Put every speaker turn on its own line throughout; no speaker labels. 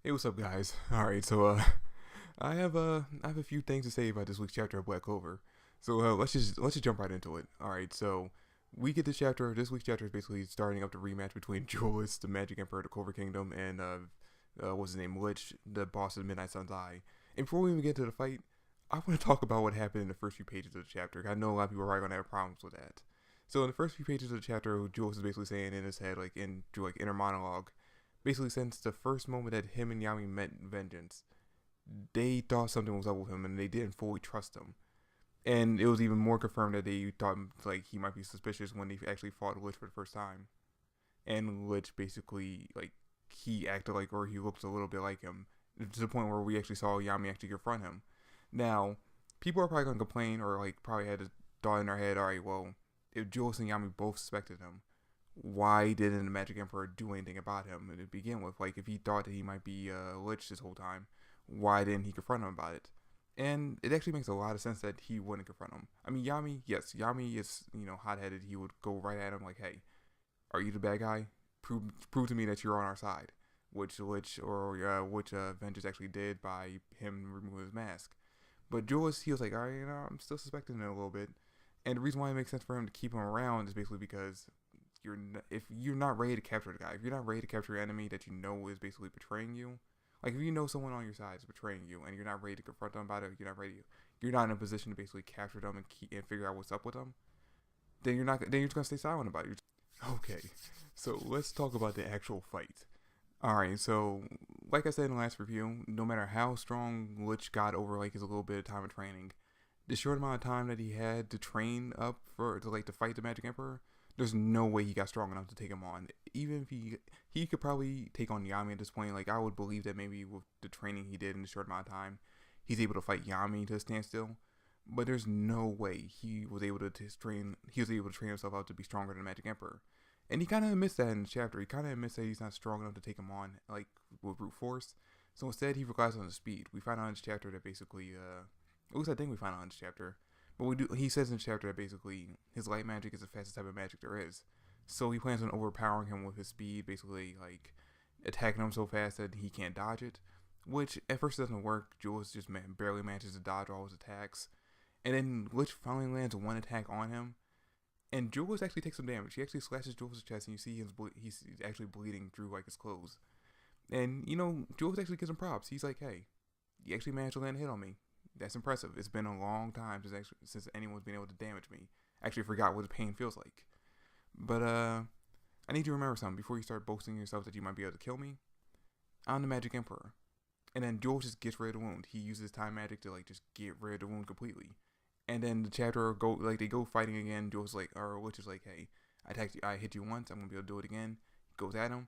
Hey, what's up, guys? All right, so I have a few things to say about this week's chapter of Black Clover. So let's just jump right into it. All right, so we get this chapter. This week's chapter is basically starting up the rematch between Julius, the Magic Emperor of the Clover Kingdom, and what's his name, Licht, the boss of the Midnight Sun's Eye. And before we even get to the fight, I want to talk about what happened in the first few pages of the chapter. I know a lot of people are probably gonna have problems with that. So in the first few pages of the chapter, Julius is basically saying in his head, like in through like inner monologue, basically since the first moment that him and Yami met Vengeance, they thought something was up with him and they didn't fully trust him. And it was even more confirmed that they thought like he might be suspicious when they actually fought Lich for the first time. And Lich basically like he acted like or he looked a little bit like him to the point where we actually saw Yami actually confront him. Now, people are probably gonna complain or like probably had a thought in their head, all right, well, if Jules and Yami both suspected him, why didn't the Magic Emperor do anything about him to begin with? Like, if he thought that he might be Lich this whole time, why didn't he confront him about it? And it actually makes a lot of sense that he wouldn't confront him. I mean, Yami, yes, Yami is, hot headed. He would go right at him like, hey, are you the bad guy? Prove to me that you're on our side. Which Vengeance actually did by him removing his mask. But Julius, he was like, all right, I'm still suspecting it a little bit. And the reason why it makes sense for him to keep him around is basically because if you're not ready to capture the guy, if you're not ready to capture your enemy that you know is basically betraying you, like if you know someone on your side is betraying you and you're not ready to confront them about it, you're not in a position to basically capture them and figure out what's up with them, then you're just gonna stay silent about it. Okay, so let's talk about the actual fight. All right, so like I said in the last review, no matter how strong Lich got over like his little bit of time of training, the short amount of time that he had to train up to fight the Magic Emperor, there's no way he got strong enough to take him on. Even if he could probably take on Yami at this point. Like I would believe that maybe with the training he did in the short amount of time, he's able to fight Yami to a standstill. But there's no way he was able to train. He was able to train himself out to be stronger than the Magic Emperor. And he kind of admits that in the chapter. He kind of admits that he's not strong enough to take him on, like with brute force. So instead, he relies on his speed. We find out in this chapter that basically, at least I think we find out in this chapter, but we do. He says in the chapter that basically his light magic is the fastest type of magic there is. So he plans on overpowering him with his speed, basically like attacking him so fast that he can't dodge it. Which at first doesn't work. Jules just barely manages to dodge all his attacks, and then Lich finally lands one attack on him, and Jules actually takes some damage. He actually slashes Jules' chest, and you see he's actually bleeding through like his clothes. And Jules actually gives him props. He's like, "Hey, you actually managed to land a hit on me. That's impressive. It's been a long time since anyone's been able to damage me. I actually forgot what the pain feels like. But I need you to remember something before you start boasting yourself that you might be able to kill me. I'm the Magic Emperor." And then Jules just gets rid of the wound. He uses time magic to like just get rid of the wound completely. And then the chapter they go fighting again. Jules which is like, "Hey, I hit you once. I'm gonna be able to do it again." He goes at him,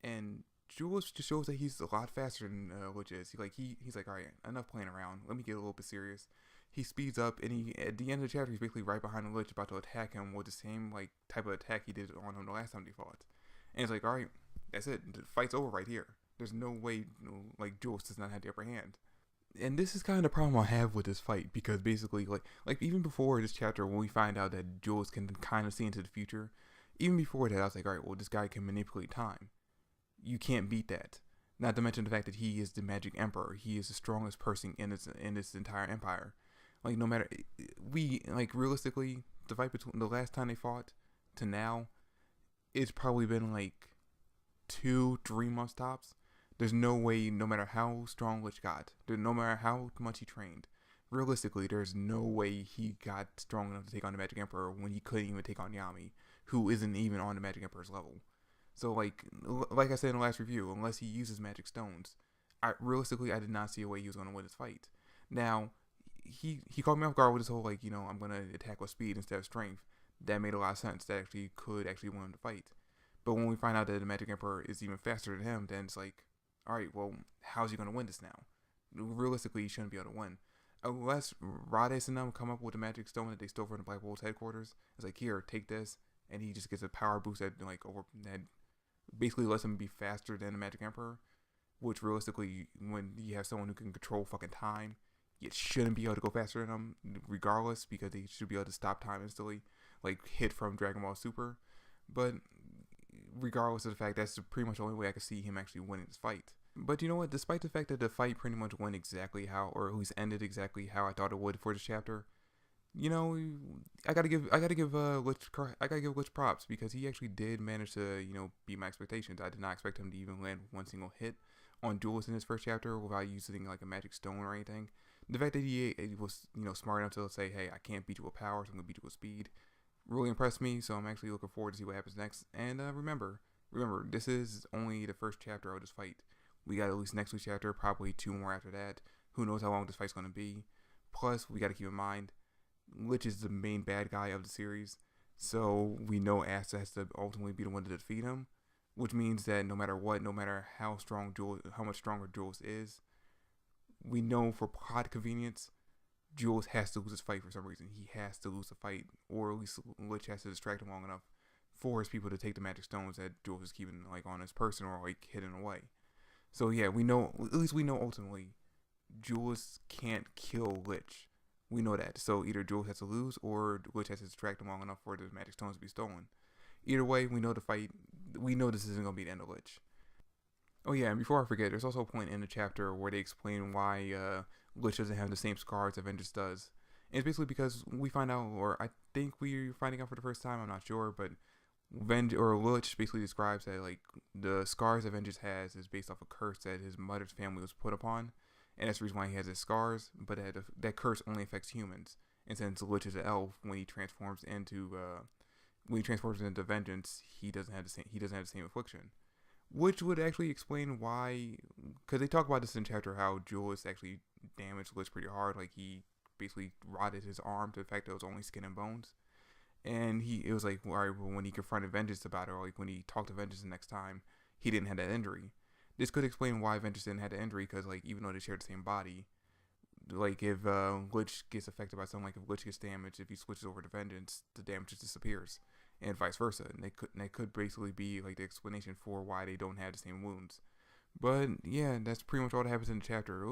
and Jules just shows that he's a lot faster than Witch is. He's like, all right, enough playing around. Let me get a little bit serious. He speeds up, and he at the end of the chapter, he's basically right behind the Lich, about to attack him with the same like type of attack he did on him the last time they fought. And it's like, all right, that's it. The fight's over right here. There's no way, like Jules does not have the upper hand. And this is kind of the problem I have with this fight because basically, like even before this chapter, when we find out that Jules can kind of see into the future, even before that, I was like, all right, well, this guy can manipulate time. You can't beat that. Not to mention the fact that he is the Magic Emperor. He is the strongest person in this entire empire. Like no matter realistically, the fight between the last time they fought to now, it's probably been like 2-3 months tops. There's no way, no matter how strong Lich got, no matter how much he trained, realistically, there's no way he got strong enough to take on the Magic Emperor when he couldn't even take on Yami, who isn't even on the Magic Emperor's level. So like I said in the last review, unless he uses magic stones, realistically I did not see a way he was going to win this fight. Now, he caught me off guard with this whole I'm going to attack with speed instead of strength. That made a lot of sense. That actually could actually win him the fight. But when we find out that the Magic Emperor is even faster than him, then it's like, all right, well, how's he going to win this now? Realistically, he shouldn't be able to win. Unless Rades and them come up with the magic stone that they stole from the Black Wolves headquarters. It's like, here, take this. And he just gets a power boost that basically lets him be faster than the Magic Emperor, which realistically, when you have someone who can control fucking time, you shouldn't be able to go faster than them, regardless, because they should be able to stop time instantly, like hit from Dragon Ball Super. But regardless of the fact, that's pretty much the only way I could see him actually winning this fight. But you know what? Despite the fact that the fight pretty much went exactly how, or at least ended exactly how I thought it would for this chapter, you know, I gotta give Lich props because he actually did manage to beat my expectations. I did not expect him to even land one single hit on Julius in his first chapter without using like a magic stone or anything. The fact that he was smart enough to say, hey, I can't beat you with power, so I'm gonna beat you with speed, really impressed me. So I'm actually looking forward to see what happens next. And remember, this is only the first chapter of this fight. We got at least next week's chapter, probably two more after that. Who knows how long this fight's gonna be? Plus, we got to keep in mind Lich is the main bad guy of the series, so we know Asta has to ultimately be the one to defeat him, which means that no matter what, no matter how much stronger Jules is, we know for plot convenience, Jules has to lose his fight for some reason. He has to lose the fight, or at least Lich has to distract him long enough for his people to take the magic stones that Jules is keeping like on his person or like hidden away. So yeah, we know, at least we know ultimately, Jules can't kill Lich. We know that. So either Jules has to lose or Lich has to distract him long enough for the magic stones to be stolen. Either way, we know the fight. We know this isn't going to be the end of Lich. Oh yeah, and before I forget, there's also a point in the chapter where they explain why Lich doesn't have the same scars Avengers does. And it's basically because we find out, or I think we're finding out for the first time, I'm not sure, but Lich basically describes that like the scars Avengers has is based off a curse that his mother's family was put upon, and that's the reason why he has his scars. But that curse only affects humans, and since Lich is an elf, when he transforms into Vengeance, he doesn't have the same affliction, which would actually explain why. Because they talk about this in chapter how Julius actually damaged Lich pretty hard, like he basically rotted his arm to the fact that it was only skin and bones. And it was like, all right, well, when he confronted Vengeance about it, or like when he talked to Vengeance the next time, he didn't have that injury. This could explain why Vengeance didn't have the injury, because like even though they share the same body, like if Lich gets affected by something, like if Lich gets damaged, if he switches over to Vengeance, the damage just disappears, and vice versa. And that could basically be like the explanation for why they don't have the same wounds. But yeah, that's pretty much all that happens in the chapter.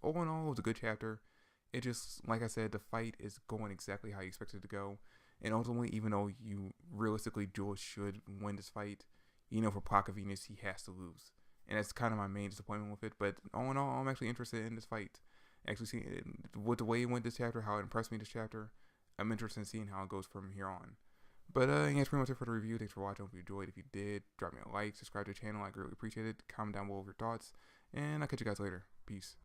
All in all, it was a good chapter. It just, like I said, the fight is going exactly how you expected it to go. And ultimately, even though you realistically Jules should win this fight, for plot convenience, he has to lose. And that's kind of my main disappointment with it. But all in all, I'm actually interested in this fight. Actually seeing it, with the way it went this chapter, how it impressed me this chapter, I'm interested in seeing how it goes from here on. But yeah, that's pretty much it for the review. Thanks for watching. Hope you enjoyed. If you did, drop me a like, subscribe to the channel. I greatly appreciate it. Comment down below with your thoughts. And I'll catch you guys later. Peace.